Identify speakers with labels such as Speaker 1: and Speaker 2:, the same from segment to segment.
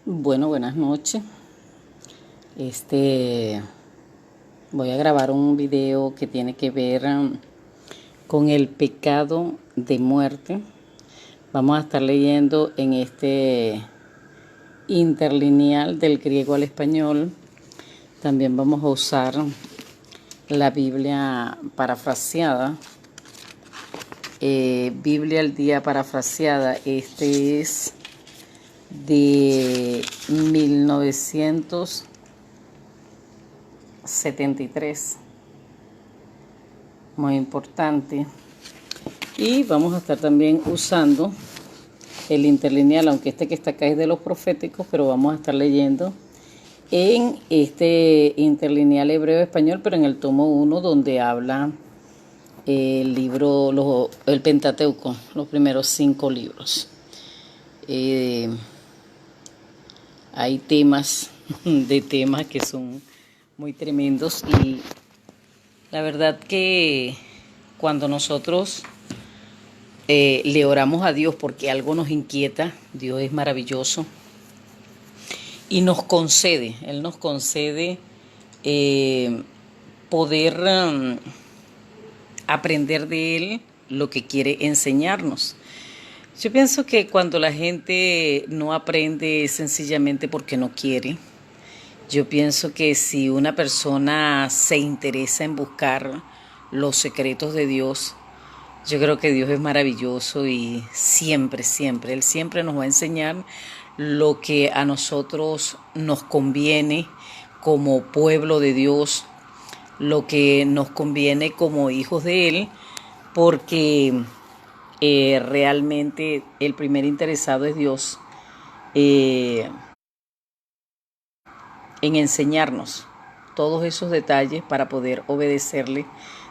Speaker 1: Bueno, buenas noches. Este, Voy a grabar un video que tiene que ver con el pecado de muerte. Vamos a estar leyendo en este interlineal del griego al español. También vamos a usar la Biblia parafraseada. Biblia al día parafraseada. Este es de 1973, muy importante. Y vamos a estar también usando el interlineal, aunque este que está acá es de los proféticos, pero vamos a estar leyendo en este interlineal hebreo-español, pero en el tomo 1, donde habla el libro, el Pentateuco, los primeros 5 libros. Hay temas temas que son muy tremendos, y la verdad que cuando nosotros le oramos a Dios porque algo nos inquieta, Dios es maravilloso y Él nos concede poder aprender de Él lo que quiere enseñarnos. Yo pienso que cuando la gente no aprende es sencillamente porque no quiere. Yo pienso que si una persona se interesa en buscar los secretos de Dios, yo creo que Dios es maravilloso y siempre, siempre, Él siempre nos va a enseñar lo que a nosotros nos conviene como pueblo de Dios, lo que nos conviene como hijos de Él, porque realmente el primer interesado es Dios en enseñarnos todos esos detalles para poder obedecerle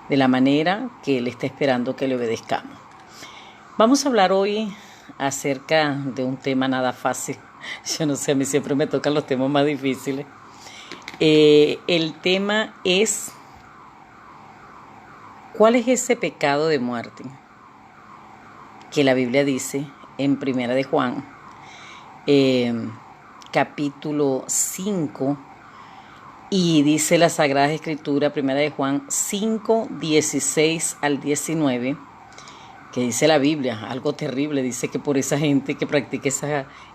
Speaker 1: de la manera que Él está esperando que le obedezcamos. Vamos a hablar hoy acerca de un tema nada fácil. Yo no sé, a mí siempre me tocan los temas más difíciles. El tema es, ¿cuál es ese pecado de muerte que la Biblia dice en Primera de Juan, capítulo 5, y dice la Sagrada Escritura, Primera de Juan 5, 16 al 19, que dice la Biblia, algo terrible, dice que por esa gente que practique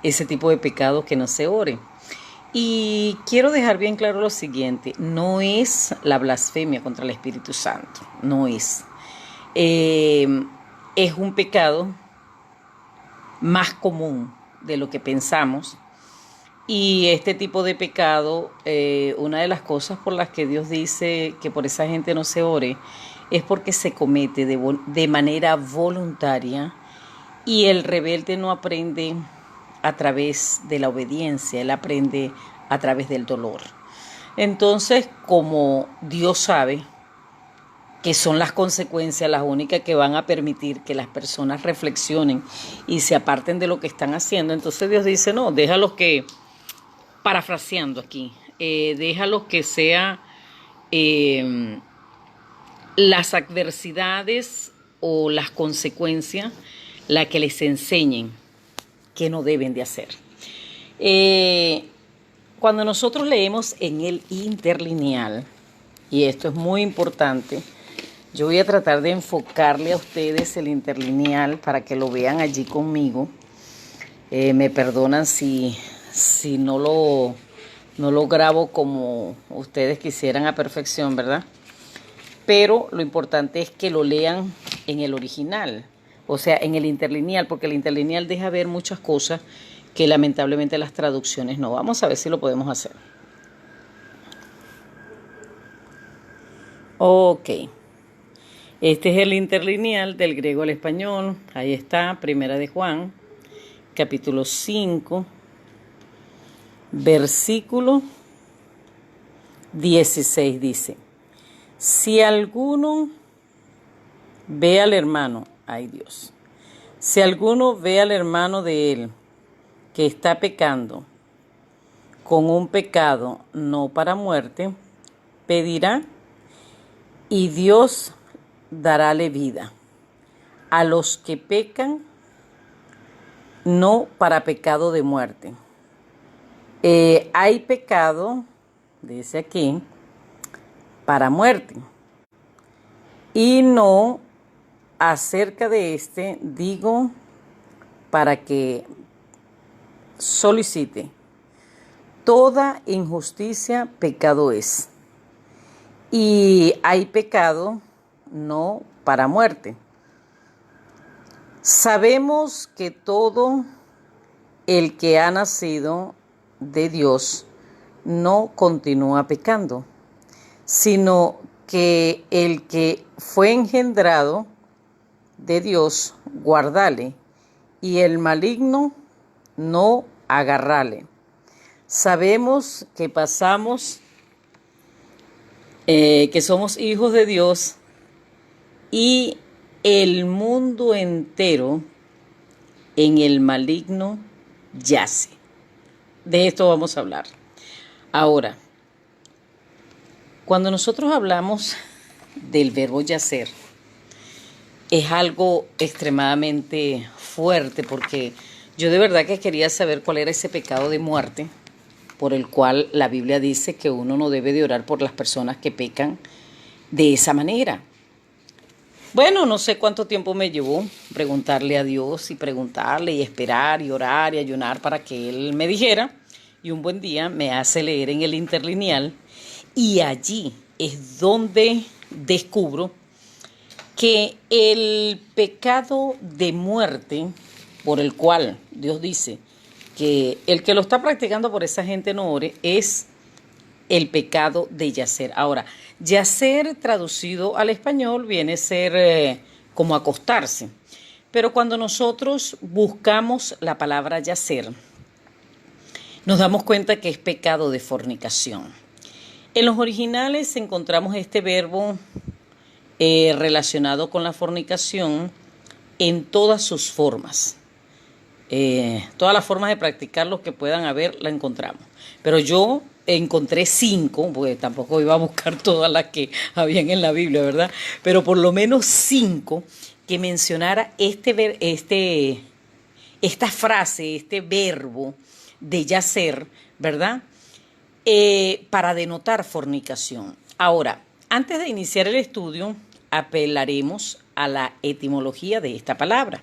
Speaker 1: ese tipo de pecado que no se ore. Y quiero dejar bien claro lo siguiente, no es la blasfemia contra el Espíritu Santo, no es. Es un pecado más común de lo que pensamos. Y este tipo de pecado, una de las cosas por las que Dios dice que por esa gente no se ore, es porque se comete de manera voluntaria, y el rebelde no aprende a través de la obediencia, él aprende a través del dolor. Entonces, como Dios sabe que son las consecuencias las únicas que van a permitir que las personas reflexionen y se aparten de lo que están haciendo, entonces Dios dice, no, déjalos que, parafraseando aquí, déjalos que sea las adversidades o las consecuencias la que les enseñen que no deben de hacer. Cuando nosotros leemos en el interlineal, y esto es muy importante, yo voy a tratar de enfocarle a ustedes el interlineal para que lo vean allí conmigo. Me perdonan si no lo grabo como ustedes quisieran a perfección, ¿verdad? Pero lo importante es que lo lean en el original, o sea, en el interlineal, porque el interlineal deja ver muchas cosas que lamentablemente las traducciones no. Vamos a ver si lo podemos hacer. Ok. Este es el interlineal del griego al español. Ahí está, Primera de Juan, capítulo 5, versículo 16 dice: si alguno ve al hermano, ay Dios, si alguno ve al hermano de él que está pecando con un pecado no para muerte, pedirá y Dios darále vida a los que pecan no para pecado de muerte, Hay pecado, dice aquí, para muerte. Y no acerca de este, digo, para que solicite. Toda injusticia pecado es. Y hay pecado no para muerte. Sabemos que todo el que ha nacido de Dios no continúa pecando, sino que el que fue engendrado de Dios guardale, y el maligno no agarrale. Sabemos que pasamos, que somos hijos de Dios, y el mundo entero en el maligno yace. De esto vamos a hablar. Ahora, cuando nosotros hablamos del verbo yacer, es algo extremadamente fuerte, porque yo de verdad que quería saber cuál era ese pecado de muerte por el cual la Biblia dice que uno no debe de orar por las personas que pecan de esa manera. Bueno, no sé cuánto tiempo me llevó preguntarle a Dios y preguntarle y esperar y orar y ayunar para que Él me dijera. Y un buen día me hace leer en el interlineal, y allí es donde descubro que el pecado de muerte por el cual Dios dice que el que lo está practicando por esa gente no ore, es el pecado de yacer. Ahora, yacer traducido al español viene a ser como acostarse. Pero cuando nosotros buscamos la palabra yacer, nos damos cuenta que es pecado de fornicación. En los originales encontramos este verbo relacionado con la fornicación en todas sus formas. Todas las formas de practicarlo que puedan haber la encontramos. Pero yo encontré 5, porque tampoco iba a buscar todas las que habían en la Biblia, ¿verdad? Pero por lo menos 5 que mencionara esta frase, este verbo de yacer, ¿verdad? Para denotar fornicación. Ahora, antes de iniciar el estudio, apelaremos a la etimología de esta palabra.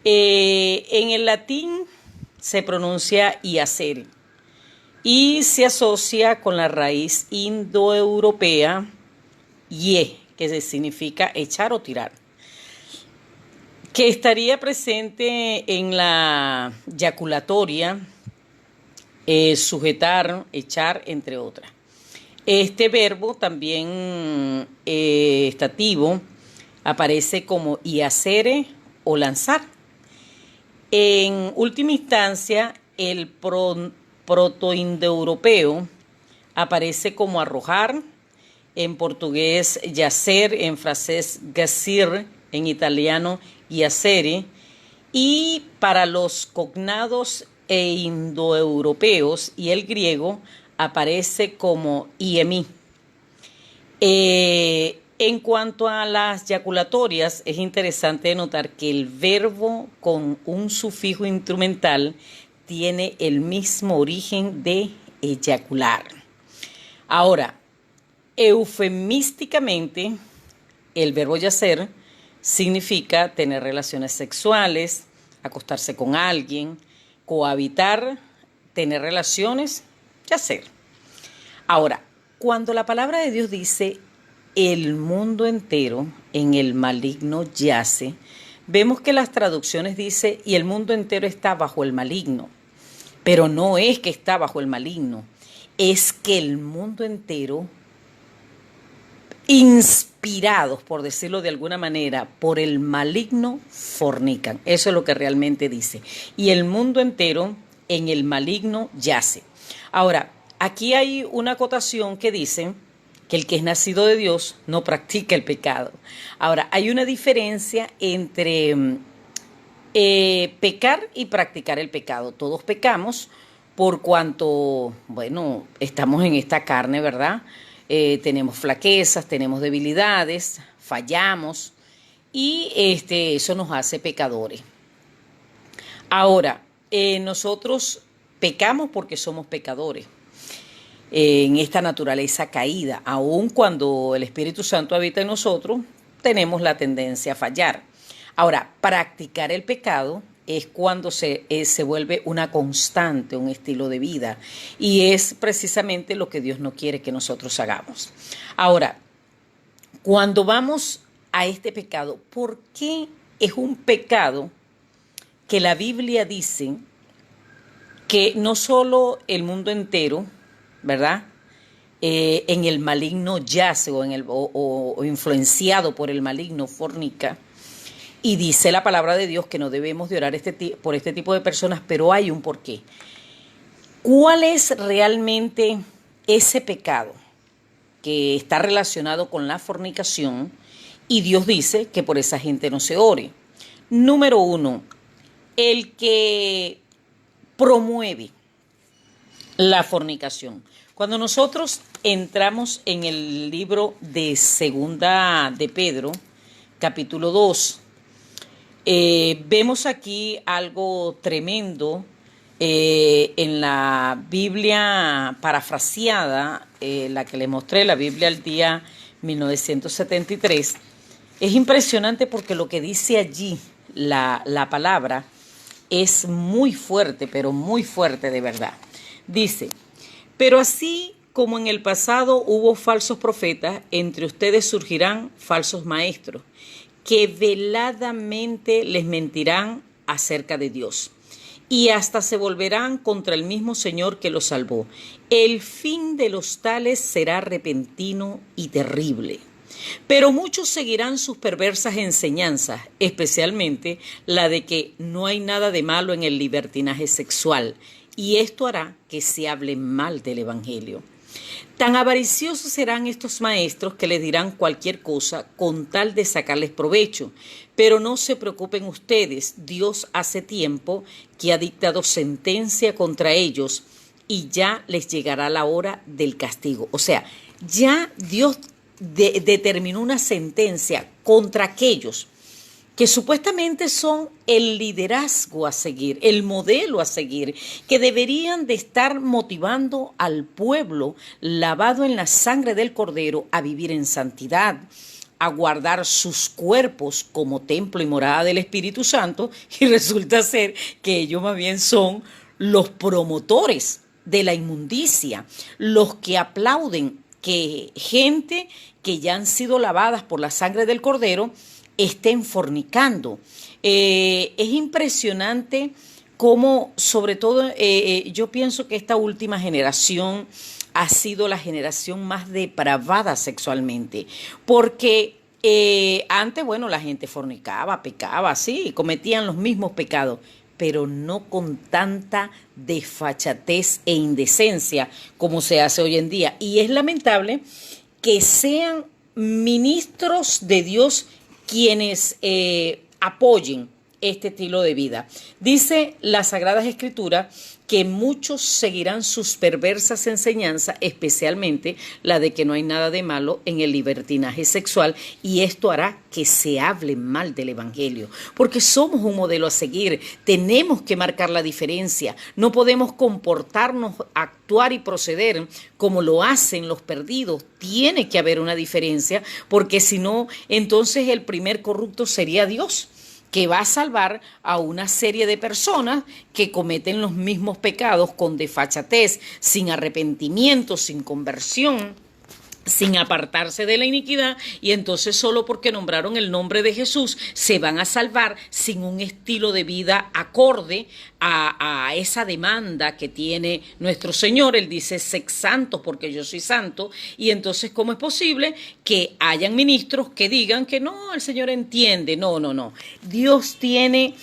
Speaker 1: En el latín se pronuncia iacere y se asocia con la raíz indoeuropea ie, que significa echar o tirar, que estaría presente en la yaculatoria, sujetar, echar, entre otras. Este verbo también estativo aparece como iacere o lanzar. En última instancia, el protoindoeuropeo aparece como arrojar, en portugués yacer, en francés gacir, en italiano iacere, y para los cognados e indoeuropeos y el griego aparece como iemi. En cuanto a las yaculatorias, es interesante notar que el verbo con un sufijo instrumental tiene el mismo origen de eyacular. Ahora, eufemísticamente, el verbo yacer significa tener relaciones sexuales, acostarse con alguien, cohabitar, tener relaciones, yacer. Ahora, cuando la palabra de Dios dice el mundo entero en el maligno yace, vemos que las traducciones dicen y el mundo entero está bajo el maligno. Pero no es que está bajo el maligno, es que el mundo entero, inspirados, por decirlo de alguna manera, por el maligno, fornican. Eso es lo que realmente dice. Y el mundo entero en el maligno yace. Ahora, aquí hay una acotación que dice que el que es nacido de Dios no practica el pecado. Ahora, hay una diferencia entre pecar y practicar el pecado. Todos pecamos por cuanto, bueno, estamos en esta carne, ¿verdad? Tenemos flaquezas, tenemos debilidades, fallamos y eso nos hace pecadores. Ahora, nosotros pecamos porque somos pecadores en esta naturaleza caída. Aun cuando el Espíritu Santo habita en nosotros, tenemos la tendencia a fallar. Ahora, practicar el pecado es cuando se vuelve una constante, un estilo de vida. Y es precisamente lo que Dios no quiere que nosotros hagamos. Ahora, cuando vamos a este pecado, ¿por qué es un pecado que la Biblia dice que no solo el mundo entero, ¿verdad?, en el maligno yace o influenciado por el maligno fornica? Y dice la palabra de Dios que no debemos de orar por este tipo de personas, pero hay un porqué. ¿Cuál es realmente ese pecado que está relacionado con la fornicación? Y Dios dice que por esa gente no se ore. Número 1, el que promueve la fornicación. Cuando nosotros entramos en el libro de Segunda de Pedro, capítulo 2, vemos aquí algo tremendo en la Biblia parafraseada, la que le mostré, la Biblia al día 1973. Es impresionante porque lo que dice allí la palabra es muy fuerte, pero muy fuerte de verdad. Dice: pero así como en el pasado hubo falsos profetas, entre ustedes surgirán falsos maestros, que veladamente les mentirán acerca de Dios, y hasta se volverán contra el mismo Señor que los salvó. El fin de los tales será repentino y terrible. Pero muchos seguirán sus perversas enseñanzas, especialmente la de que no hay nada de malo en el libertinaje sexual, y esto hará que se hable mal del Evangelio. Tan avariciosos serán estos maestros que les dirán cualquier cosa con tal de sacarles provecho. Pero no se preocupen ustedes, Dios hace tiempo que ha dictado sentencia contra ellos y ya les llegará la hora del castigo. O sea, ya Dios determinó una sentencia contra aquellos que supuestamente son el liderazgo a seguir, el modelo a seguir, que deberían de estar motivando al pueblo lavado en la sangre del Cordero a vivir en santidad, a guardar sus cuerpos como templo y morada del Espíritu Santo, y resulta ser que ellos más bien son los promotores de la inmundicia, los que aplauden que gente que ya han sido lavadas por la sangre del Cordero estén fornicando. Es impresionante cómo, sobre todo, yo pienso que esta última generación ha sido la generación más depravada sexualmente, porque antes, bueno, la gente fornicaba, pecaba, sí, cometían los mismos pecados, pero no con tanta desfachatez e indecencia como se hace hoy en día. Y es lamentable que sean ministros de Dios quienes apoyen este estilo de vida. Dice las Sagradas Escrituras que muchos seguirán sus perversas enseñanzas, especialmente la de que no hay nada de malo en el libertinaje sexual, y esto hará que se hable mal del Evangelio, porque somos un modelo a seguir, tenemos que marcar la diferencia, no podemos comportarnos, actuar y proceder como lo hacen los perdidos, tiene que haber una diferencia, porque si no, entonces el primer corrupto sería Dios, que va a salvar a una serie de personas que cometen los mismos pecados con desfachatez, sin arrepentimiento, sin conversión, sin apartarse de la iniquidad, y entonces solo porque nombraron el nombre de Jesús se van a salvar sin un estilo de vida acorde a esa demanda que tiene nuestro Señor. Él dice: sed santos porque yo soy santo. Y entonces, ¿cómo es posible que hayan ministros que digan que no, el Señor entiende? No. Dios tiene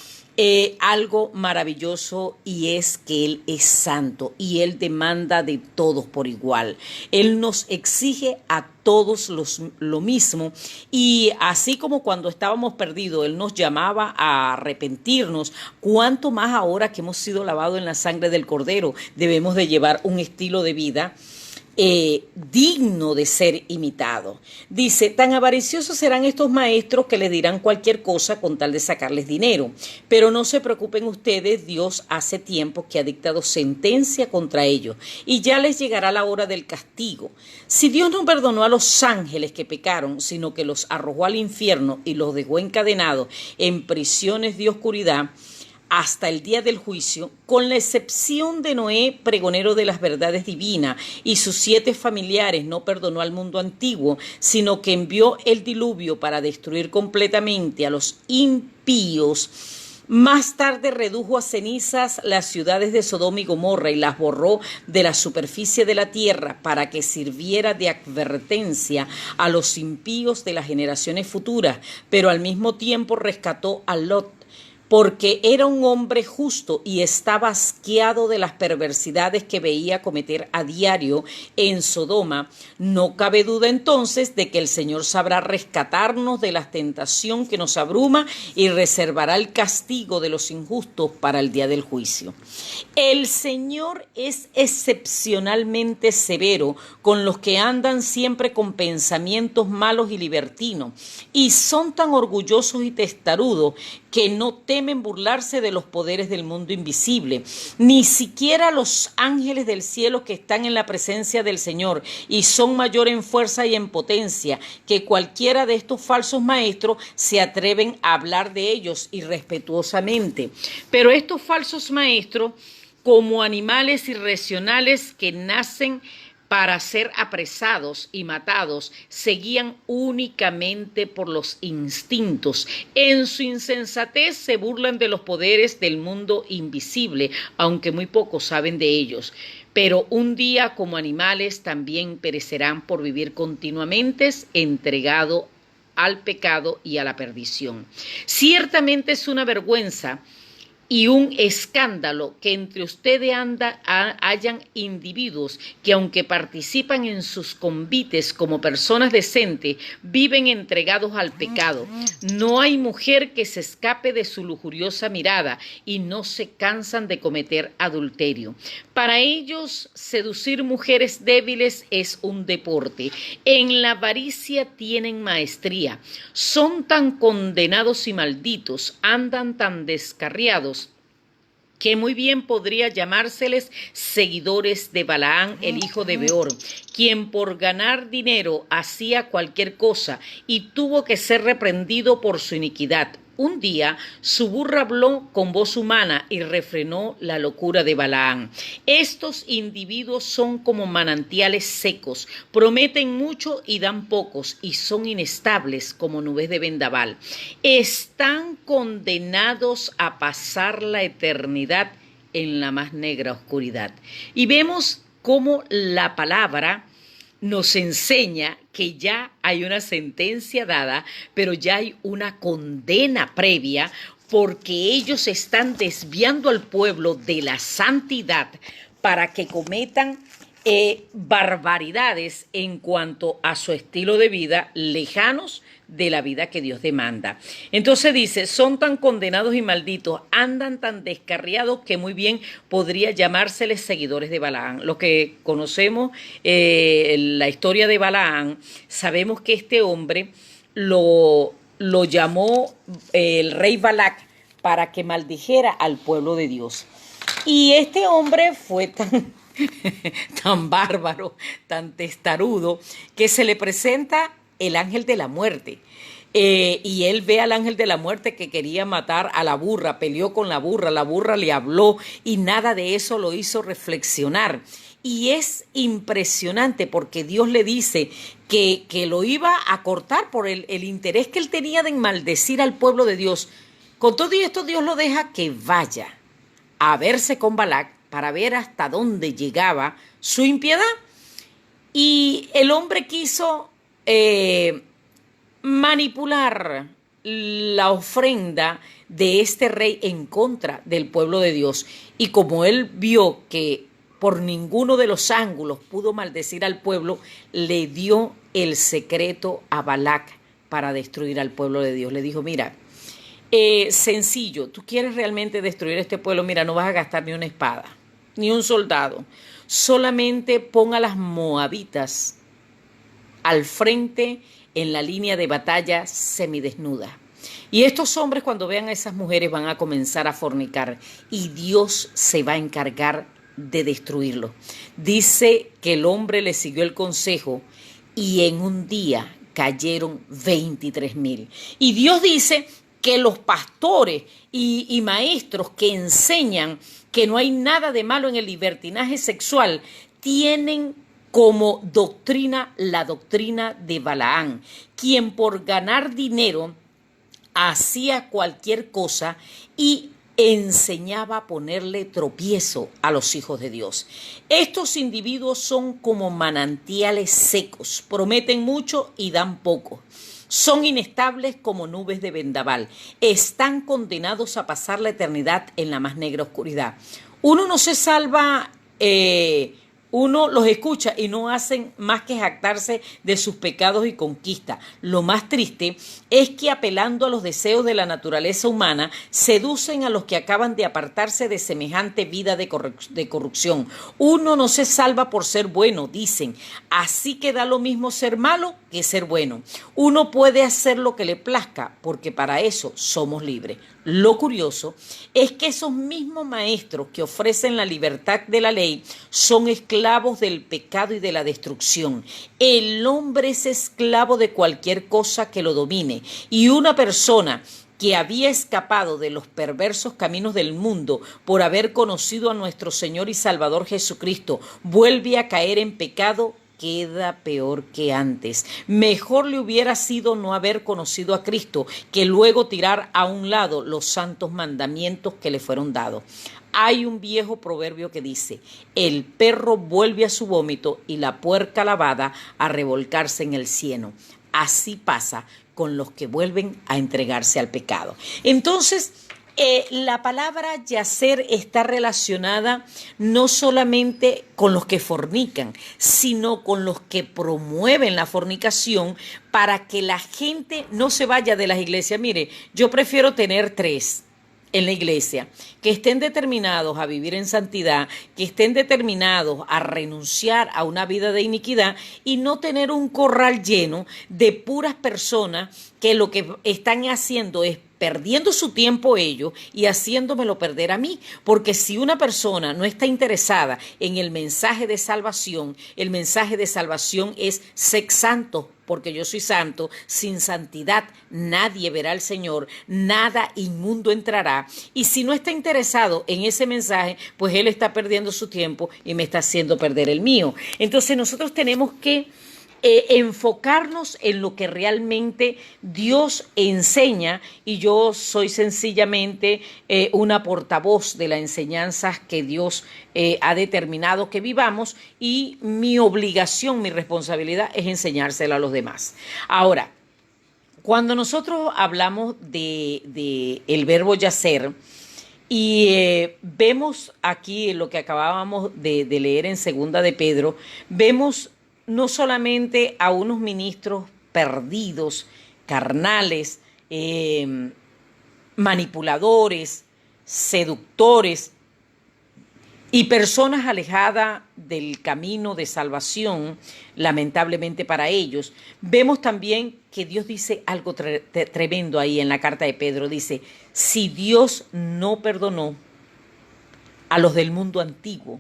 Speaker 1: algo maravilloso, y es que Él es santo y Él demanda de todos por igual. Él nos exige a todos lo mismo, y así como cuando estábamos perdidos Él nos llamaba a arrepentirnos, cuánto más ahora que hemos sido lavados en la sangre del Cordero debemos de llevar un estilo de vida digno de ser imitado. Dice, tan avariciosos serán estos maestros que les dirán cualquier cosa con tal de sacarles dinero. Pero no se preocupen ustedes, Dios hace tiempo que ha dictado sentencia contra ellos y ya les llegará la hora del castigo. Si Dios no perdonó a los ángeles que pecaron, sino que los arrojó al infierno y los dejó encadenados en prisiones de oscuridad, hasta el día del juicio, con la excepción de Noé, pregonero de las verdades divinas, y sus 7 familiares, no perdonó al mundo antiguo, sino que envió el diluvio para destruir completamente a los impíos. Más tarde redujo a cenizas las ciudades de Sodoma y Gomorra y las borró de la superficie de la tierra para que sirviera de advertencia a los impíos de las generaciones futuras, pero al mismo tiempo rescató a Lot, porque era un hombre justo y estaba asqueado de las perversidades que veía cometer a diario en Sodoma. No cabe duda entonces de que el Señor sabrá rescatarnos de la tentación que nos abruma y reservará el castigo de los injustos para el día del juicio. El Señor es excepcionalmente severo con los que andan siempre con pensamientos malos y libertinos y son tan orgullosos y testarudos que no temen burlarse de los poderes del mundo invisible. Ni siquiera los ángeles del cielo que están en la presencia del Señor y son mayor en fuerza y en potencia que cualquiera de estos falsos maestros se atreven a hablar de ellos irrespetuosamente. Pero estos falsos maestros, como animales irracionales que nacen para ser apresados y matados, se guían únicamente por los instintos. En su insensatez se burlan de los poderes del mundo invisible, aunque muy pocos saben de ellos. Pero un día, como animales, también perecerán por vivir continuamente entregados al pecado y a la perdición. Ciertamente es una vergüenza y un escándalo que entre ustedes hayan individuos que, aunque participan en sus convites como personas decentes, viven entregados al pecado. No hay mujer que se escape de su lujuriosa mirada y no se cansan de cometer adulterio. Para ellos, seducir mujeres débiles es un deporte. En la avaricia tienen maestría. Son tan condenados y malditos, andan tan descarriados, que muy bien podría llamárseles seguidores de Balaán, el hijo de Beor, quien por ganar dinero hacía cualquier cosa y tuvo que ser reprendido por su iniquidad. Un día su burra habló con voz humana y refrenó la locura de Balaán. Estos individuos son como manantiales secos, prometen mucho y dan pocos, y son inestables como nubes de vendaval. Están condenados a pasar la eternidad en la más negra oscuridad. Y vemos cómo la palabra nos enseña que ya hay una sentencia dada, pero ya hay una condena previa, porque ellos están desviando al pueblo de la santidad para que cometan barbaridades en cuanto a su estilo de vida, lejanos de la vida que Dios demanda. Entonces dice, son tan condenados y malditos, andan tan descarriados que muy bien podría llamárseles seguidores de Balaán. Los que conocemos la historia de Balaán, sabemos que este hombre lo llamó el rey Balac para que maldijera al pueblo de Dios. Y este hombre fue tan bárbaro, tan testarudo, que se le presenta el ángel de la muerte. Y él ve al ángel de la muerte que quería matar a la burra, peleó con la burra le habló y nada de eso lo hizo reflexionar. Y es impresionante porque Dios le dice que lo iba a cortar por el interés que él tenía de maldecir al pueblo de Dios. Con todo esto Dios lo deja que vaya a verse con Balac para ver hasta dónde llegaba su impiedad. Y el hombre quiso manipular la ofrenda de este rey en contra del pueblo de Dios. Y como él vio que por ninguno de los ángulos pudo maldecir al pueblo, le dio el secreto a Balac para destruir al pueblo de Dios. Le dijo, mira, sencillo, tú quieres realmente destruir este pueblo, mira, no vas a gastar ni una espada, ni un soldado. solamente pon a las moabitas al frente en la línea de batalla semidesnuda. Y estos hombres, cuando vean a esas mujeres, van a comenzar a fornicar y Dios se va a encargar de destruirlo. Dice que el hombre le siguió el consejo y en un día cayeron 23,000. Y Dios dice que los pastores y maestros que enseñan que no hay nada de malo en el libertinaje sexual tienen como doctrina la doctrina de Balaán, quien por ganar dinero hacía cualquier cosa y enseñaba a ponerle tropiezo a los hijos de Dios. Estos individuos son como manantiales secos, prometen mucho y dan poco. Son inestables como nubes de vendaval. Están condenados a pasar la eternidad en la más negra oscuridad. Uno no se salva, uno los escucha y no hacen más que jactarse de sus pecados y conquistas. Lo más triste es que apelando a los deseos de la naturaleza humana, seducen a los que acaban de apartarse de semejante vida de corrupción. Uno no se salva por ser bueno, dicen. Así que da lo mismo ser malo que ser bueno. Uno puede hacer lo que le plazca, porque para eso somos libres. Lo curioso es que esos mismos maestros que ofrecen la libertad de la ley son esclavos del pecado y de la destrucción. El hombre es esclavo de cualquier cosa que lo domine, y una persona que había escapado de los perversos caminos del mundo por haber conocido a nuestro Señor y Salvador Jesucristo, vuelve a caer en pecado, queda peor que antes. Mejor le hubiera sido no haber conocido a Cristo que luego tirar a un lado los santos mandamientos que le fueron dados. Hay un viejo proverbio que dice: el perro vuelve a su vómito y la puerca lavada a revolcarse en el cieno. Así pasa con los que vuelven a entregarse al pecado. Entonces, la palabra yacer está relacionada no solamente con los que fornican, sino con los que promueven la fornicación para que la gente no se vaya de las iglesias. Mire, yo prefiero tener 3 en la iglesia, que estén determinados a vivir en santidad, que estén determinados a renunciar a una vida de iniquidad y no tener un corral lleno de puras personas que lo que están haciendo es perdiendo su tiempo ellos y haciéndomelo perder a mí. Porque si una persona no está interesada en el mensaje de salvación es ser santo, porque yo soy santo. Sin santidad nadie verá al Señor, nada inmundo entrará. Y si no está interesado en ese mensaje, pues él está perdiendo su tiempo y me está haciendo perder el mío. Entonces nosotros tenemos que enfocarnos en lo que realmente Dios enseña, y yo soy sencillamente una portavoz de las enseñanzas que Dios ha determinado que vivamos, y mi obligación, mi responsabilidad es enseñársela a los demás. Ahora, cuando nosotros hablamos de el verbo yacer, y vemos aquí lo que acabábamos de leer en Segunda de Pedro, vemos no solamente a unos ministros perdidos, carnales, manipuladores, seductores y personas alejadas del camino de salvación, lamentablemente para ellos. Vemos también que Dios dice algo tremendo ahí en la carta de Pedro. Dice: si Dios no perdonó a los del mundo antiguo,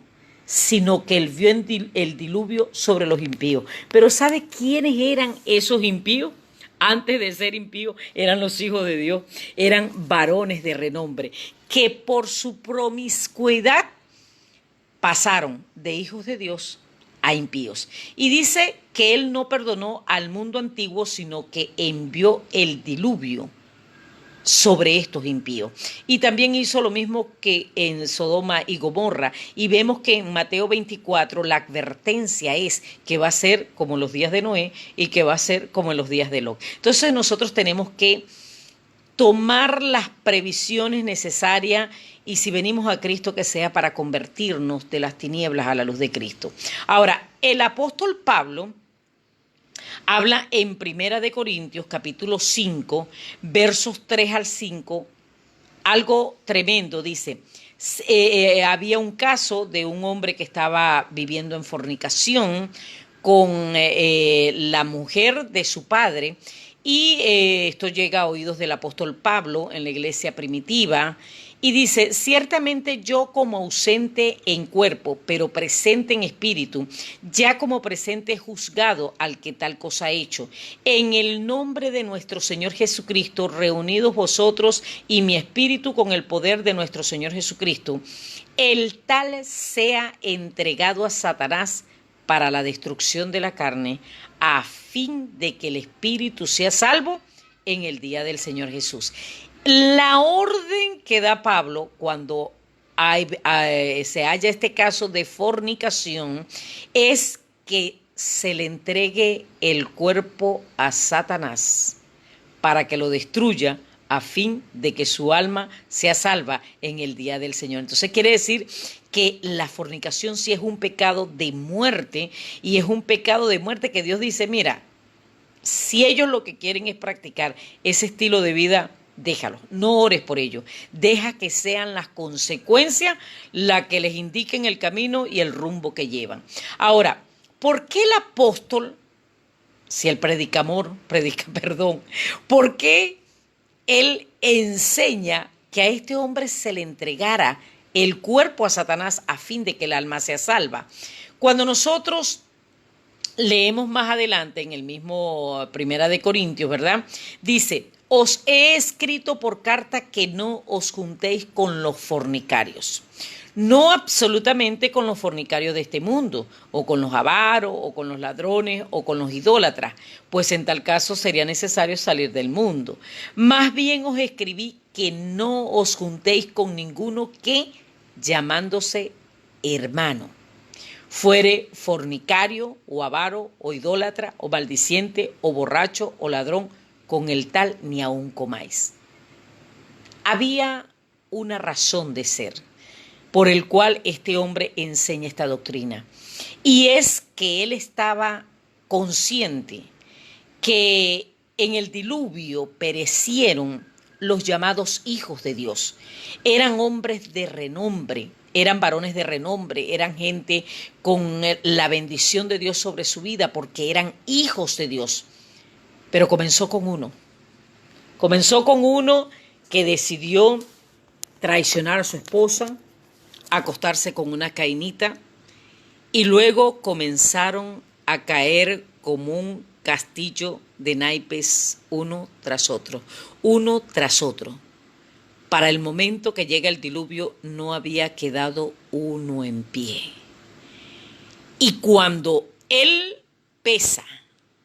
Speaker 1: sino que él vio el diluvio sobre los impíos. Pero ¿sabe quiénes eran esos impíos? Antes de ser impíos, eran los hijos de Dios, eran varones de renombre, que por su promiscuidad pasaron de hijos de Dios a impíos. Y dice que él no perdonó al mundo antiguo, sino que envió el diluvio sobre estos impíos. Y también hizo lo mismo que en Sodoma y Gomorra. Y vemos que en Mateo 24 la advertencia es que va a ser como en los días de Noé y que va a ser como en los días de Lot. Entonces nosotros tenemos que tomar las previsiones necesarias, y si venimos a Cristo, que sea para convertirnos de las tinieblas a la luz de Cristo. Ahora, el apóstol Pablo habla en Primera de Corintios, capítulo 5, versos 3 al 5, algo tremendo. Dice: Había un caso de un hombre que estaba viviendo en fornicación con la mujer de su padre, y esto llega a oídos del apóstol Pablo en la iglesia primitiva, y dice: ciertamente yo, como ausente en cuerpo, pero presente en espíritu, ya como presente he juzgado al que tal cosa ha hecho. En el nombre de nuestro Señor Jesucristo, reunidos vosotros y mi espíritu con el poder de nuestro Señor Jesucristo, el tal sea entregado a Satanás para la destrucción de la carne, a fin de que el espíritu sea salvo en el día del Señor Jesús. La orden que da Pablo cuando se halla este caso de fornicación es que se le entregue el cuerpo a Satanás para que lo destruya, a fin de que su alma sea salva en el día del Señor. Entonces quiere decir que la fornicación sí es un pecado de muerte, y es un pecado de muerte que Dios dice: mira, si ellos lo que quieren es practicar ese estilo de vida, déjalos, no ores por ellos, deja que sean las consecuencias las que les indiquen el camino y el rumbo que llevan. Ahora, ¿por qué el apóstol, si él predica amor, por qué él enseña que a este hombre se le entregara el cuerpo a Satanás a fin de que el alma sea salva? Cuando nosotros leemos más adelante en el mismo Primera de Corintios, ¿verdad? Dice: os he escrito por carta que no os juntéis con los fornicarios. No absolutamente con los fornicarios de este mundo, o con los avaros, o con los ladrones, o con los idólatras, pues en tal caso sería necesario salir del mundo. Más bien os escribí que no os juntéis con ninguno que, llamándose hermano, fuere fornicario, o avaro, o idólatra, o maldiciente, o borracho, o ladrón, con el tal ni aun comáis. Había una razón de ser por el cual este hombre enseña esta doctrina, y es que él estaba consciente que en el diluvio perecieron los llamados hijos de Dios. Eran hombres de renombre, eran varones de renombre, eran gente con la bendición de Dios sobre su vida, porque eran hijos de Dios. Pero comenzó con uno que decidió traicionar a su esposa, acostarse con una cainita, y luego comenzaron a caer como un castillo de naipes uno tras otro. Para el momento que llega el diluvio no había quedado uno en pie. Y cuando él pesa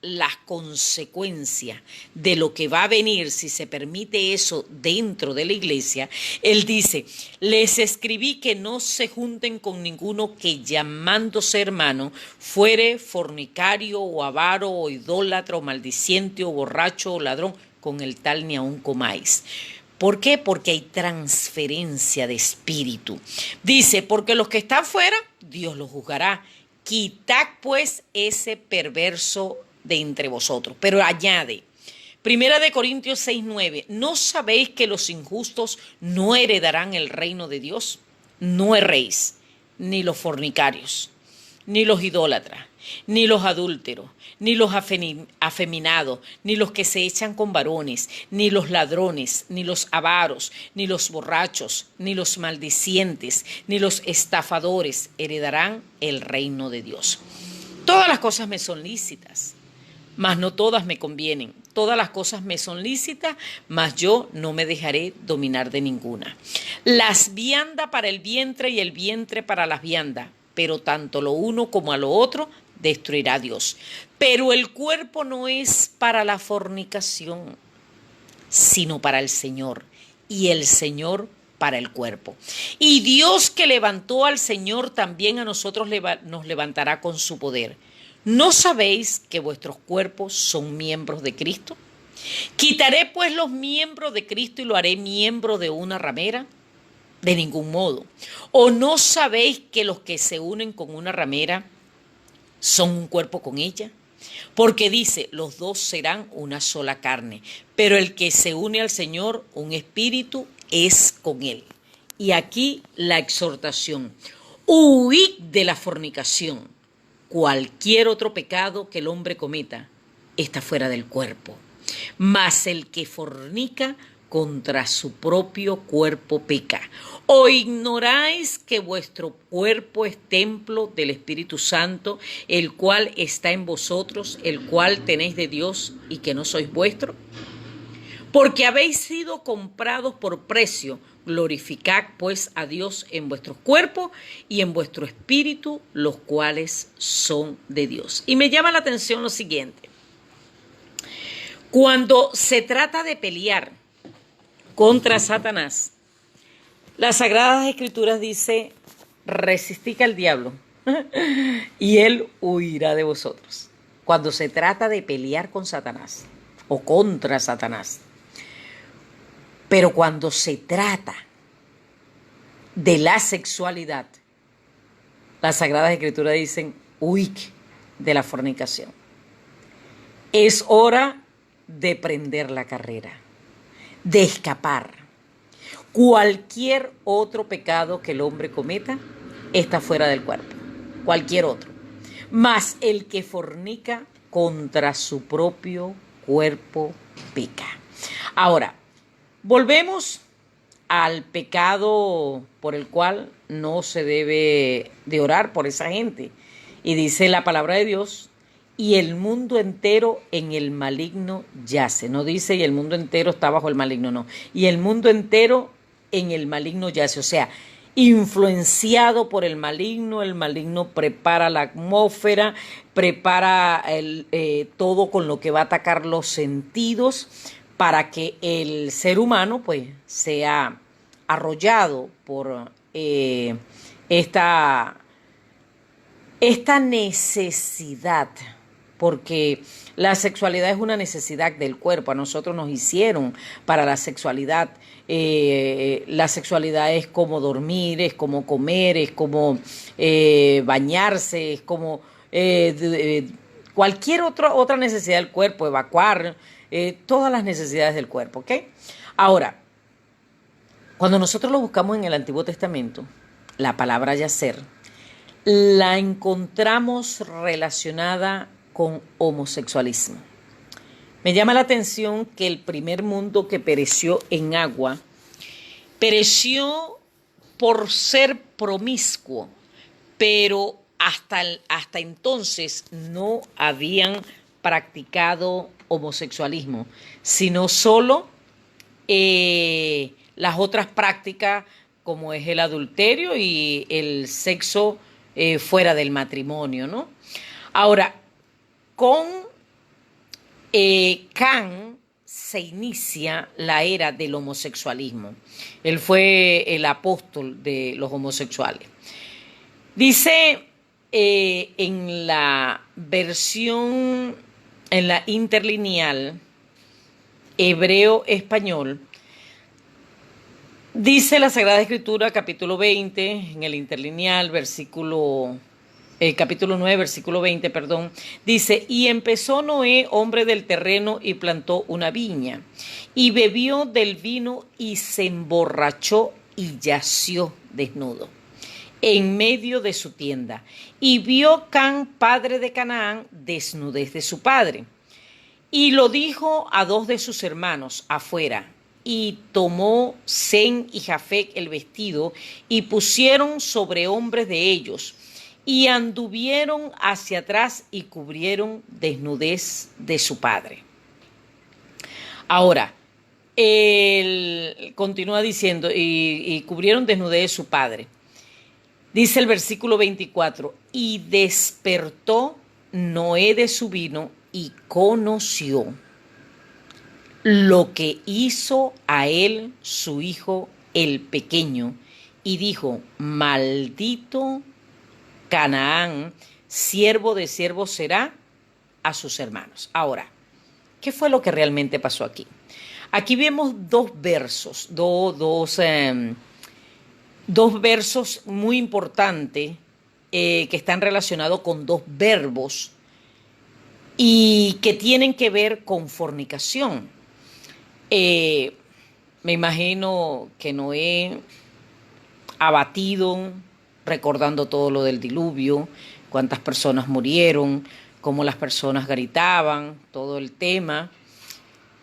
Speaker 1: las consecuencias de lo que va a venir si se permite eso dentro de la iglesia, él dice: les escribí que no se junten con ninguno que, llamándose hermano, fuere fornicario, o avaro, o idólatra, o maldiciente, o borracho, o ladrón, con el tal ni aun comáis. ¿Por qué? Porque hay transferencia de espíritu. Dice: porque los que están fuera, Dios los juzgará. Quitad pues ese perverso de entre vosotros. Pero añade, Primera de Corintios 6:9, ¿no sabéis que los injustos no heredarán el reino de Dios? No erréis, ni los fornicarios, ni los idólatras, ni los adúlteros, ni los afeminados, ni los que se echan con varones, ni los ladrones, ni los avaros, ni los borrachos, ni los maldicientes, ni los estafadores heredarán el reino de Dios. Todas las cosas me son lícitas, mas no todas me convienen. Todas las cosas me son lícitas, mas yo no me dejaré dominar de ninguna. Las viandas para el vientre y el vientre para las viandas, pero tanto lo uno como a lo otro destruirá Dios. Pero el cuerpo no es para la fornicación, sino para el Señor, y el Señor para el cuerpo. Y Dios, que levantó al Señor, también a nosotros nos levantará con su poder. ¿No sabéis que vuestros cuerpos son miembros de Cristo? ¿Quitaré pues los miembros de Cristo y lo haré miembro de una ramera? De ningún modo. ¿O no sabéis que los que se unen con una ramera son un cuerpo con ella? Porque dice: los dos serán una sola carne. Pero el que se une al Señor, un espíritu es con él. Y aquí la exhortación: huid de la fornicación. Cualquier otro pecado que el hombre cometa está fuera del cuerpo. Mas el que fornica contra su propio cuerpo peca. ¿O ignoráis que vuestro cuerpo es templo del Espíritu Santo, el cual está en vosotros, el cual tenéis de Dios y que no sois vuestro? Porque habéis sido comprados por precio. Glorificad pues a Dios en vuestros cuerpos y en vuestro espíritu, los cuales son de Dios. Y me llama la atención lo siguiente. Cuando se trata de pelear contra Satanás, las Sagradas Escrituras dice: resistid al diablo y él huirá de vosotros. Cuando se trata de pelear con Satanás o contra Satanás. Pero cuando se trata de la sexualidad, las Sagradas Escrituras dicen: huid de la fornicación. Es hora de prender la carrera, de escapar. Cualquier otro pecado que el hombre cometa está fuera del cuerpo, cualquier otro. Mas el que fornica contra su propio cuerpo peca. Ahora, volvemos al pecado por el cual no se debe de orar por esa gente. Y dice la palabra de Dios: y el mundo entero en el maligno yace. No dice y el mundo entero está bajo el maligno, no. Y el mundo entero en el maligno yace. O sea, influenciado por el maligno prepara la atmósfera, prepara todo con lo que va a atacar los sentidos para que el ser humano pues sea arrollado por esta necesidad, porque la sexualidad es una necesidad del cuerpo. A nosotros nos hicieron para la sexualidad. La sexualidad es como dormir, es como comer, es como bañarse, es como cualquier otra necesidad del cuerpo, evacuar, todas las necesidades del cuerpo, ¿ok? Ahora, cuando nosotros lo buscamos en el Antiguo Testamento, la palabra yacer la encontramos relacionada con homosexualismo. Me llama la atención que el primer mundo que pereció en agua, pereció por ser promiscuo, pero hasta entonces no habían practicado homosexualismo, sino solo las otras prácticas como es el adulterio y el sexo fuera del matrimonio, ¿no? Ahora, con Can se inicia la era del homosexualismo. Él fue el apóstol de los homosexuales. Dice en la versión, en la interlineal hebreo-español, dice la Sagrada Escritura, capítulo 20, en el interlineal, capítulo 9, versículo 20, perdón, dice: y empezó Noé, hombre del terreno, y plantó una viña, y bebió del vino, y se emborrachó, y yació desnudo en medio de su tienda. Y vio Can, padre de Canaán, desnudez de su padre. Y lo dijo a dos de sus hermanos afuera. Y tomó Sem y Jafet el vestido, y pusieron sobre hombres de ellos, y anduvieron hacia atrás y cubrieron desnudez de su padre. Ahora, él continúa diciendo, y cubrieron desnudez de su padre. Dice el versículo 24, y despertó Noé de su vino y conoció lo que hizo a él su hijo el pequeño, y dijo: maldito Canaán, siervo de siervos será a sus hermanos. Ahora, ¿qué fue lo que realmente pasó aquí? Aquí vemos dos versos, dos versos muy importantes que están relacionados con dos verbos y que tienen que ver con fornicación. Me imagino que Noé abatido, recordando todo lo del diluvio, cuántas personas murieron, cómo las personas gritaban, todo el tema.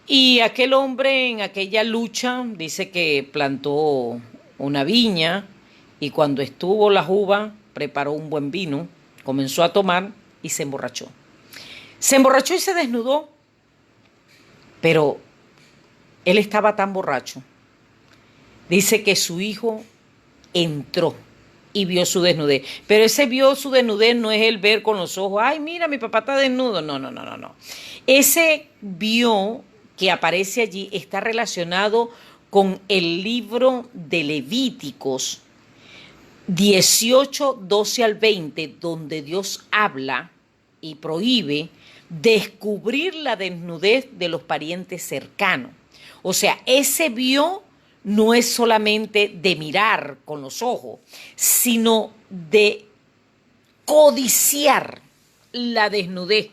Speaker 1: Y aquel hombre en aquella lucha dice que plantó una viña y cuando estuvo las uvas preparó un buen vino, comenzó a tomar y se emborrachó. Se emborrachó y se desnudó, pero él estaba tan borracho. Dice que su hijo entró y vio su desnudez. Pero ese vio su desnudez no es el ver con los ojos, ay, mira, mi papá está desnudo. No, no, no, no, no. Ese vio que aparece allí está relacionado con el libro de Levíticos 18, 12 al 20, donde Dios habla y prohíbe descubrir la desnudez de los parientes cercanos. O sea, ese vio no es solamente de mirar con los ojos, sino de codiciar la desnudez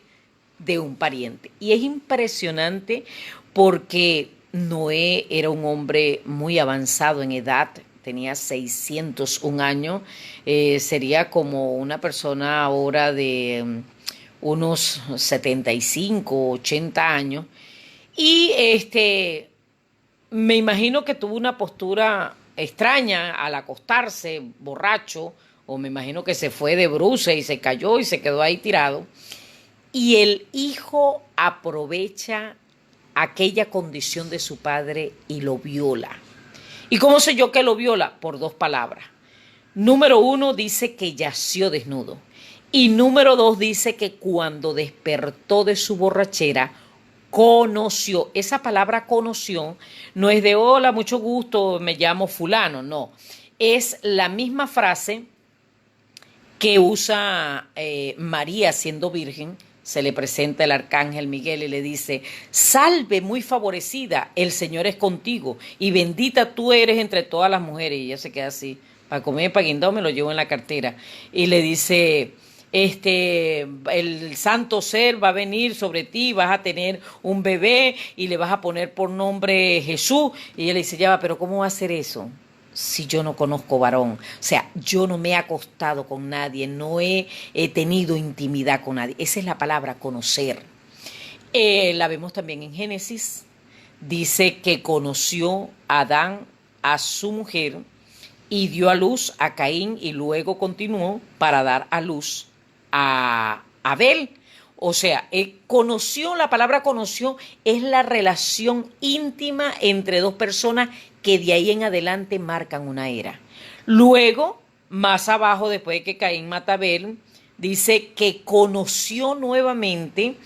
Speaker 1: de un pariente. Y es impresionante porque Noé era un hombre muy avanzado en edad, tenía 601 años, sería como una persona ahora de unos 75, 80 años. Y me imagino que tuvo una postura extraña al acostarse, borracho, o me imagino que se fue de bruces y se cayó y se quedó ahí tirado. Y el hijo aprovecha aquella condición de su padre y lo viola. ¿Y cómo sé yo que lo viola? Por dos palabras. Número uno dice que yació desnudo. Y número dos dice que cuando despertó de su borrachera, conoció. Esa palabra conoció no es de hola, mucho gusto, me llamo fulano, no. Es la misma frase que usa María siendo virgen. Se le presenta el arcángel Miguel y le dice, salve muy favorecida, el Señor es contigo y bendita tú eres entre todas las mujeres. Y ella se queda así, para comer, para guindado, me lo llevo en la cartera. Y le dice, el santo ser va a venir sobre ti, vas a tener un bebé y le vas a poner por nombre Jesús. Y ella le dice, ya va, pero ¿cómo va a hacer eso si yo no conozco varón? O sea, yo no me he acostado con nadie, no he tenido intimidad con nadie. Esa es la palabra conocer. La vemos también en Génesis. Dice que conoció a Adán a su mujer y dio a luz a Caín y luego continuó para dar a luz a Abel. O sea, conoció, la palabra conoció es la relación íntima entre dos personas que de ahí en adelante marcan una era. Luego, más abajo, después de que Caín mata a Abel, dice que conoció nuevamente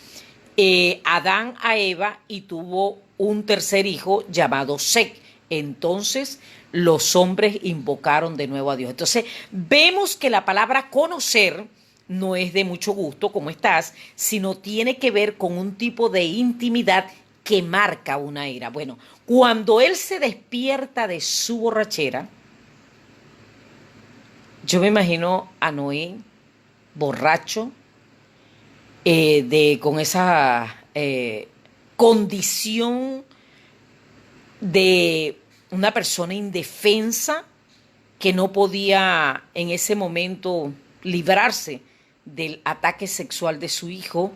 Speaker 1: Adán a Eva y tuvo un tercer hijo llamado Set. Entonces los hombres invocaron de nuevo a Dios. Entonces vemos que la palabra conocer no es de mucho gusto, ¿cómo estás?, sino tiene que ver con un tipo de intimidad que marca una era. Bueno, cuando él se despierta de su borrachera, yo me imagino a Noé borracho, con esa condición de una persona indefensa que no podía en ese momento librarse del ataque sexual de su hijo,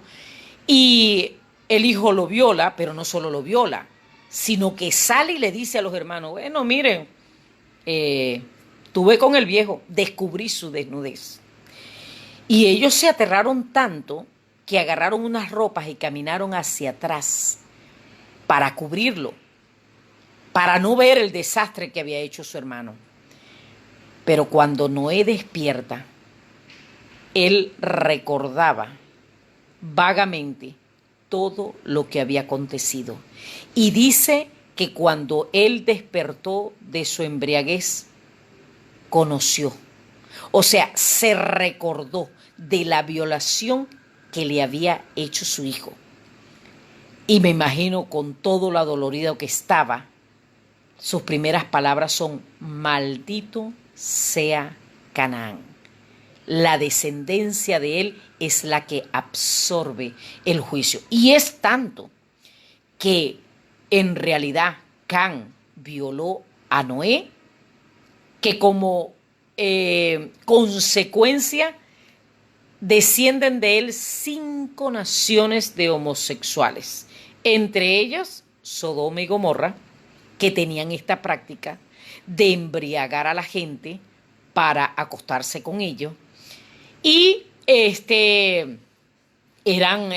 Speaker 1: y el hijo lo viola, pero no solo lo viola, sino que sale y le dice a los hermanos, bueno, miren, tuve con el viejo, descubrí su desnudez. Y ellos se aterraron tanto que agarraron unas ropas y caminaron hacia atrás para cubrirlo, para no ver el desastre que había hecho su hermano. Pero cuando Noé despierta, él recordaba vagamente todo lo que había acontecido. Y dice que cuando él despertó de su embriaguez, conoció. O sea, se recordó de la violación que le había hecho su hijo. Y me imagino con todo lo adolorido que estaba, sus primeras palabras son, maldito sea Canaán. La descendencia de él es la que absorbe el juicio. Y es tanto que en realidad Can violó a Noé, que como consecuencia descienden de él 5 naciones de homosexuales, entre ellas Sodoma y Gomorra, que tenían esta práctica de embriagar a la gente para acostarse con ellos. Y eran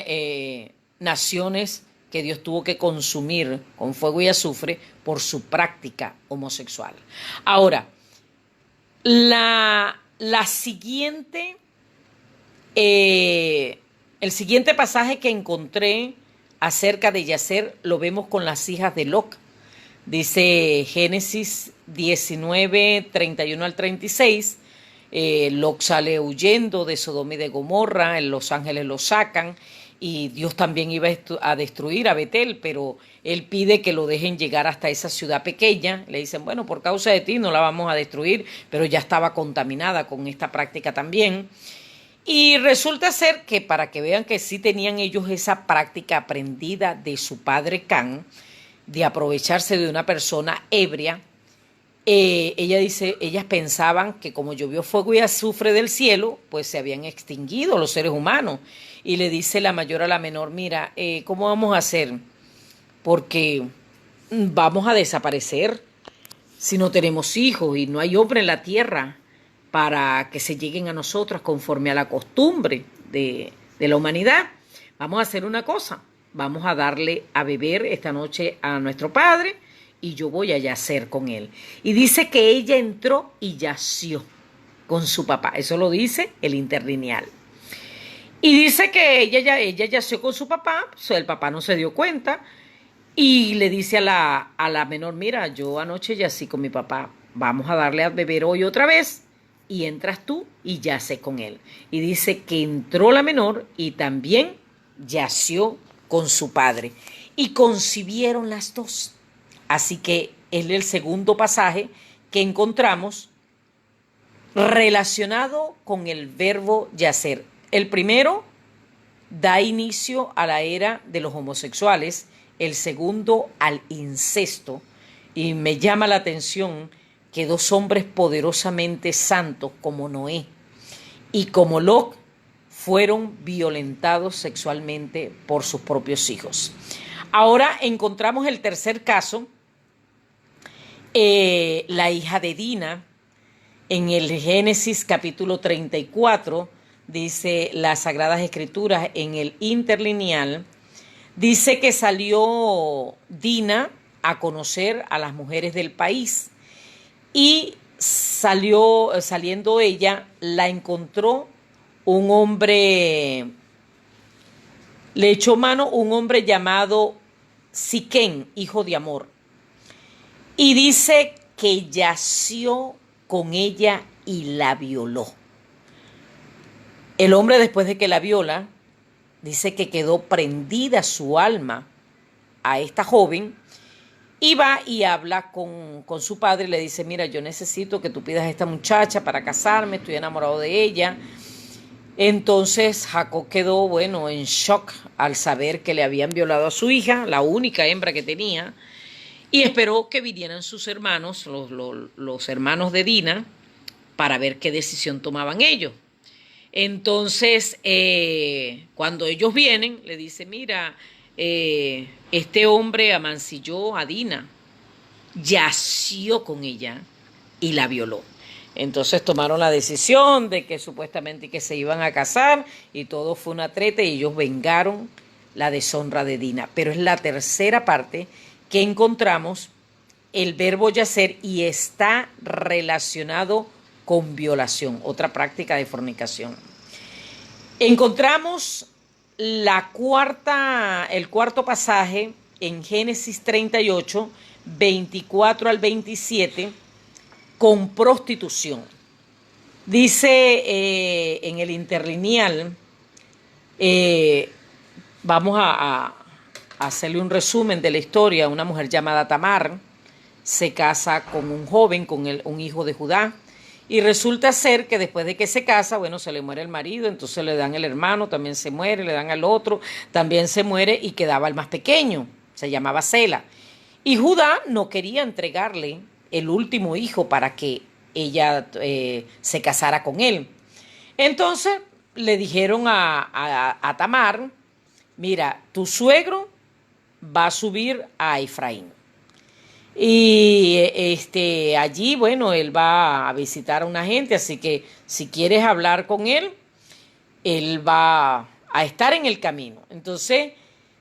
Speaker 1: naciones que Dios tuvo que consumir con fuego y azufre por su práctica homosexual. Ahora, la siguiente, el siguiente pasaje que encontré acerca de Yacer lo vemos con las hijas de Lot. Dice Génesis 19, 31 al 36. Lot sale huyendo de Sodoma y de Gomorra, los ángeles lo sacan y Dios también iba a destruir a Betel, pero él pide que lo dejen llegar hasta esa ciudad pequeña. Le dicen, bueno, por causa de ti no la vamos a destruir, pero ya estaba contaminada con esta práctica también. Y resulta ser que, para que vean que sí tenían ellos esa práctica aprendida de su padre Can, de aprovecharse de una persona ebria, ella dice, ellas pensaban que como llovió fuego y azufre del cielo, pues se habían extinguido los seres humanos. Y le dice la mayor a la menor, mira, ¿cómo vamos a hacer? Porque vamos a desaparecer si no tenemos hijos y no hay hombre en la tierra para que se lleguen a nosotros conforme a la costumbre de la humanidad. Vamos a hacer una cosa, vamos a darle a beber esta noche a nuestro padre y yo voy a yacer con él. Y dice que ella entró y yació con su papá. Eso lo dice el interlineal. Y dice que ella yació con su papá, pues el papá no se dio cuenta y le dice a la menor, mira, yo anoche yací con mi papá, vamos a darle a beber hoy otra vez y entras tú y yace con él. Y dice que entró la menor y también yació con su padre y concibieron las dos. Así que es el segundo pasaje que encontramos relacionado con el verbo yacer. El primero da inicio a la era de los homosexuales, el segundo al incesto, y me llama la atención que 2 hombres poderosamente santos como Noé y como Lot fueron violentados sexualmente por sus propios hijos. Ahora encontramos el tercer caso, la hija de Dina. En el Génesis capítulo 34, dice las Sagradas Escrituras en el interlineal, dice que salió Dina a conocer a las mujeres del país y saliendo ella, la encontró un hombre, le echó mano un hombre llamado Siquén, hijo de Amor, y dice que yació con ella y la violó. El hombre, después de que la viola, dice que quedó prendida su alma a esta joven y va y habla con su padre y le dice, mira, yo necesito que tú pidas a esta muchacha para casarme, estoy enamorado de ella. Entonces Jacob quedó, bueno, en shock al saber que le habían violado a su hija, la única hembra que tenía, y esperó que vinieran sus hermanos, los hermanos de Dina, para ver qué decisión tomaban ellos. Entonces, cuando ellos vienen, le dice, mira, este hombre amancilló a Dina, yació con ella y la violó. Entonces tomaron la decisión de que supuestamente que se iban a casar y todo fue una treta y ellos vengaron la deshonra de Dina. Pero es la tercera parte que encontramos el verbo yacer y está relacionado con violación, otra práctica de fornicación. Encontramos el cuarto pasaje en Génesis 38, 24 al 27, con prostitución. Dice en el interlineal, vamos a hacerle un resumen de la historia. Una mujer llamada Tamar se casa con un joven, con un hijo de Judá, y resulta ser que después de que se casa, bueno, se le muere el marido, entonces le dan el hermano, también se muere, le dan al otro, también se muere y quedaba el más pequeño, se llamaba Sela. Y Judá no quería entregarle el último hijo para que ella se casara con él. Entonces le dijeron a Tamar, mira, tu suegro va a subir a Efraín. Y allí, bueno, él va a visitar a una gente, así que si quieres hablar con él va a estar en el camino. Entonces,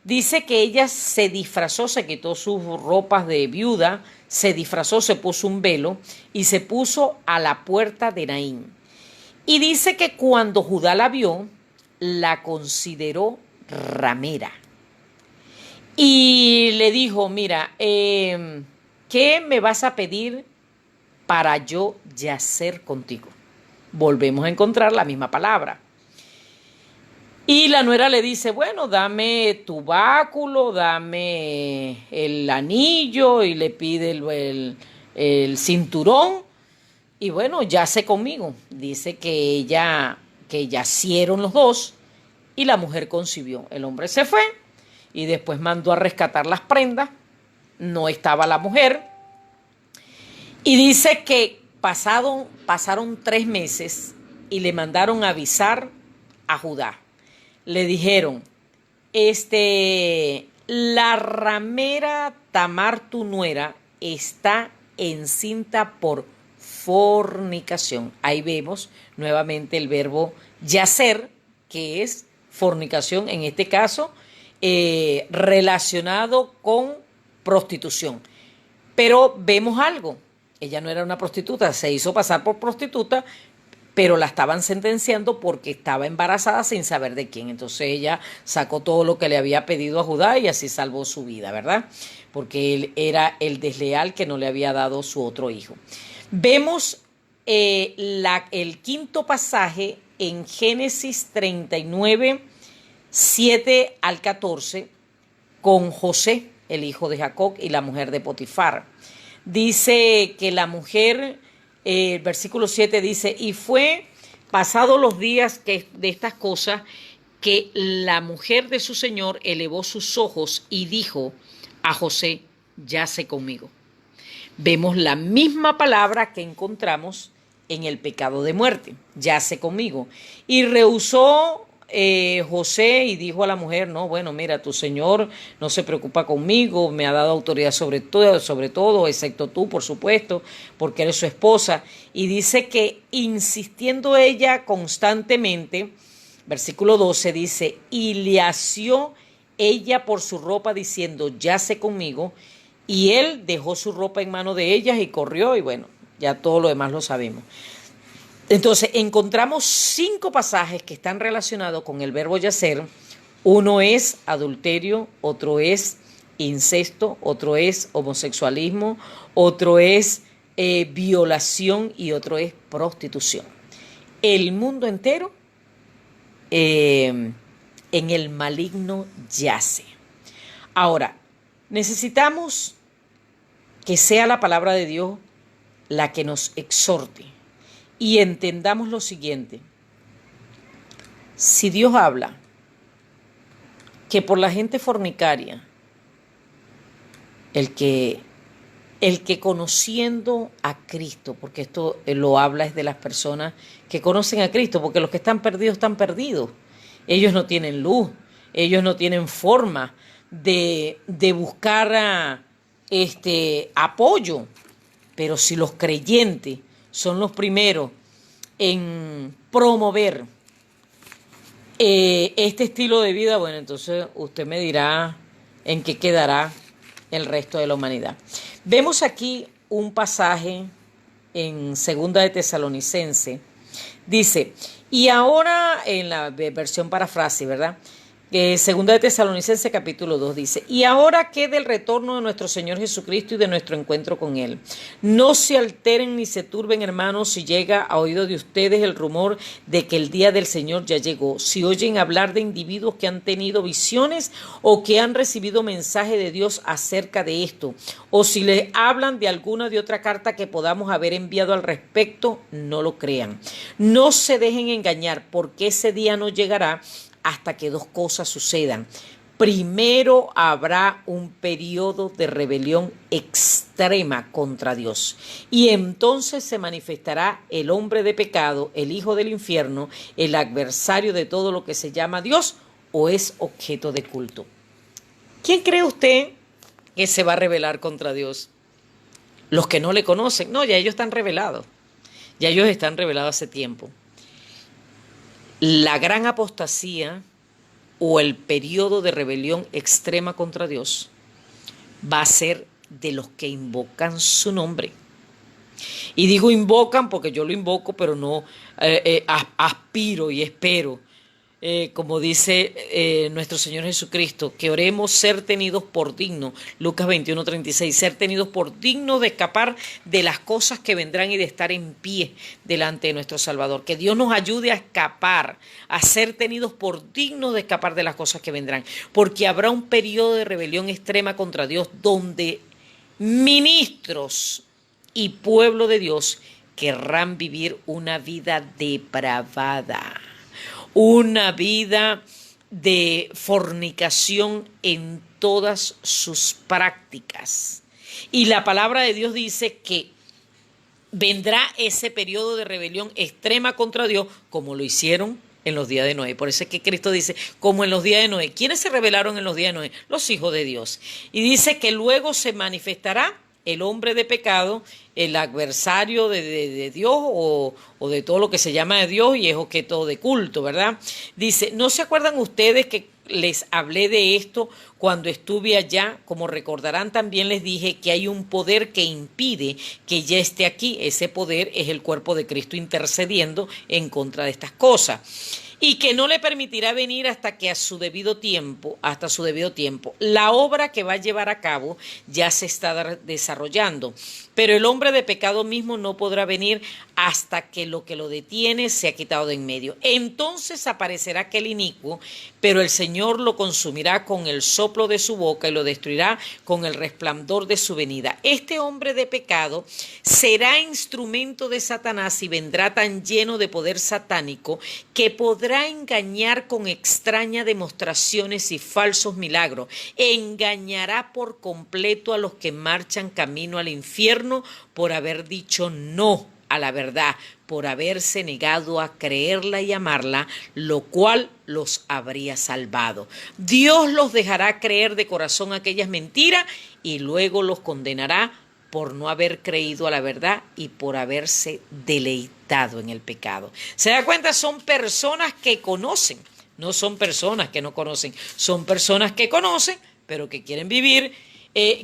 Speaker 1: dice que ella se disfrazó, se quitó sus ropas de viuda, se disfrazó, se puso un velo y se puso a la puerta de Naín. Y dice que cuando Judá la vio, la consideró ramera. Y le dijo, mira, ¿qué me vas a pedir para yo yacer contigo? Volvemos a encontrar la misma palabra. Y la nuera le dice, bueno, dame tu báculo, dame el anillo, y le pide el cinturón. Y bueno, yace conmigo. Dice que yacieron los dos y la mujer concibió. El hombre se fue y después mandó a rescatar las prendas. No estaba la mujer. Y dice que pasaron 3 meses y le mandaron a avisar a Judá. Le dijeron, la ramera Tamar, tu nuera, está encinta por fornicación. Ahí vemos nuevamente el verbo yacer, que es fornicación, en este caso, relacionado con prostitución. Pero vemos algo, ella no era una prostituta, se hizo pasar por prostituta, pero la estaban sentenciando porque estaba embarazada sin saber de quién. Entonces ella sacó todo lo que le había pedido a Judá y así salvó su vida, ¿verdad? Porque él era el desleal que no le había dado su otro hijo. Vemos el quinto pasaje en Génesis 39, 7 al 14, con José, el hijo de Jacob, y la mujer de Potifar. Dice que la mujer, el versículo 7 dice, y fue pasados los días de estas cosas, que la mujer de su señor elevó sus ojos y dijo a José, yace conmigo. Vemos la misma palabra que encontramos en el pecado de muerte, yace conmigo. Y rehusó José y dijo a la mujer, no, bueno, mira, tu señor no se preocupa conmigo, me ha dado autoridad sobre todo, excepto tú, por supuesto, porque eres su esposa. Y dice que insistiendo ella constantemente, versículo 12 dice, y le asió ella por su ropa diciendo, yace conmigo. Y él dejó su ropa en mano de ellas y corrió, y bueno, ya todo lo demás lo sabemos. Entonces, encontramos 5 pasajes que están relacionados con el verbo yacer. Uno es adulterio, otro es incesto, otro es homosexualismo, otro es violación y otro es prostitución. El mundo entero en el maligno yace. Ahora, necesitamos que sea la palabra de Dios la que nos exhorte y entendamos lo siguiente. Si Dios habla que por la gente fornicaria, el que conociendo a Cristo, porque esto lo habla es de las personas que conocen a Cristo, porque los que están perdidos. Ellos no tienen luz, ellos no tienen forma de buscar apoyo, pero si los creyentes son los primeros en promover este estilo de vida, bueno, entonces usted me dirá en qué quedará el resto de la humanidad. Vemos aquí un pasaje en Segunda de Tesalonicense, dice, y ahora en la versión parafrase, ¿verdad? Segunda de Tesalonicense capítulo 2 dice, y ahora que del retorno de nuestro Señor Jesucristo y de nuestro encuentro con Él, no se alteren ni se turben, hermanos, si llega a oído de ustedes el rumor de que el día del Señor ya llegó. Si oyen hablar de individuos que han tenido visiones o que han recibido mensaje de Dios acerca de esto, o si les hablan de alguna de otra carta que podamos haber enviado al respecto, no lo crean. No se dejen engañar, porque ese día no llegará hasta que 2 cosas sucedan. primero habrá un periodo de rebelión extrema contra Dios. Y entonces se manifestará el hombre de pecado, el hijo del infierno, el adversario de todo lo que se llama Dios o es objeto de culto. ¿Quién cree usted que se va a rebelar contra Dios? Los que no le conocen. No, ya ellos están revelados. Ya ellos están revelados hace tiempo. La gran apostasía o el periodo de rebelión extrema contra Dios va a ser de los que invocan su nombre. Y digo invocan porque yo lo invoco, pero no aspiro y espero, como dice nuestro Señor Jesucristo, que oremos ser tenidos por dignos, Lucas 21:36, ser tenidos por dignos de escapar de las cosas que vendrán y de estar en pie delante de nuestro Salvador. Que Dios nos ayude a escapar, a ser tenidos por dignos de escapar de las cosas que vendrán, porque habrá un periodo de rebelión extrema contra Dios donde ministros y pueblo de Dios querrán vivir una vida depravada, una vida de fornicación en todas sus prácticas. Y la palabra de Dios dice que vendrá ese periodo de rebelión extrema contra Dios, como lo hicieron en los días de Noé. Por eso es que Cristo dice, como en los días de Noé. ¿Quiénes se rebelaron en los días de Noé? Los hijos de Dios. Y dice que luego se manifestará el hombre de pecado, el adversario de Dios o de todo lo que se llama de Dios y es objeto de culto, ¿verdad? Dice, ¿no se acuerdan ustedes que les hablé de esto cuando estuve allá? Como recordarán, también les dije que hay un poder que impide que ya esté aquí. Ese poder es el cuerpo de Cristo intercediendo en contra de estas cosas. Y que no le permitirá venir hasta su debido tiempo. La obra que va a llevar a cabo ya se está desarrollando, pero el hombre de pecado mismo no podrá venir hasta que lo detiene se ha quitado de en medio. Entonces aparecerá aquel inicuo, pero el Señor lo consumirá con el soplo de su boca y lo destruirá con el resplandor de su venida. Este hombre de pecado será instrumento de Satanás y vendrá tan lleno de poder satánico que podrá engañar con extrañas demostraciones y falsos milagros. Engañará por completo a los que marchan camino al infierno por haber dicho no a la verdad, por haberse negado a creerla y amarla, lo cual los habría salvado. Dios los dejará creer de corazón aquellas mentiras y luego los condenará por no haber creído a la verdad y por haberse deleitado en el pecado. ¿Se da cuenta? Son personas que conocen, no son personas que no conocen, son personas que conocen, pero que quieren vivir,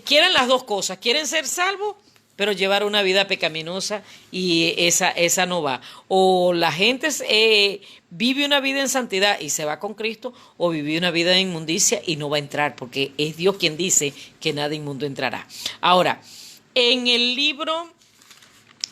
Speaker 1: quieren las dos cosas, quieren ser salvos, pero llevar una vida pecaminosa y esa no va. O la gente vive una vida en santidad y se va con Cristo, o vive una vida de inmundicia y no va a entrar, porque es Dios quien dice que nada inmundo entrará. Ahora, en el libro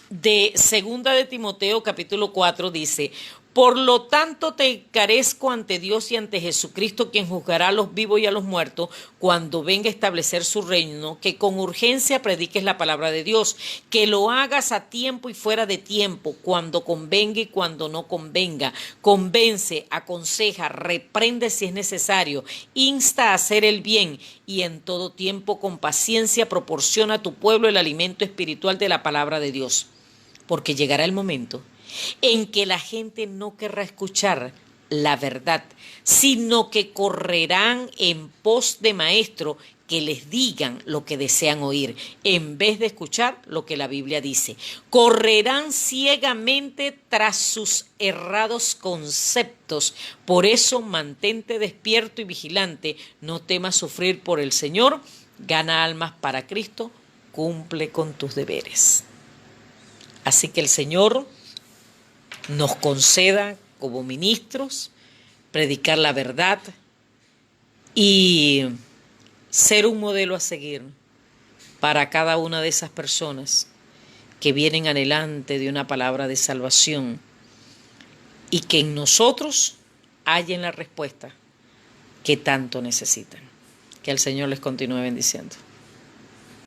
Speaker 1: de Segunda de Timoteo, capítulo 4, dice: por lo tanto te encarezco ante Dios y ante Jesucristo, quien juzgará a los vivos y a los muertos cuando venga a establecer su reino, que con urgencia prediques la palabra de Dios, que lo hagas a tiempo y fuera de tiempo, cuando convenga y cuando no convenga. Convence, aconseja, reprende si es necesario, insta a hacer el bien y en todo tiempo con paciencia proporciona a tu pueblo el alimento espiritual de la palabra de Dios. Porque llegará el momento en que la gente no querrá escuchar la verdad, sino que correrán en pos de maestros que les digan lo que desean oír, en vez de escuchar lo que la Biblia dice. Correrán ciegamente tras sus errados conceptos. Por eso mantente despierto y vigilante, no temas sufrir por el Señor, gana almas para Cristo, cumple con tus deberes. Así que el Señor nos conceda como ministros predicar la verdad y ser un modelo a seguir para cada una de esas personas que vienen anhelante de una palabra de salvación y que en nosotros hallen la respuesta que tanto necesitan. Que el Señor les continúe bendiciendo.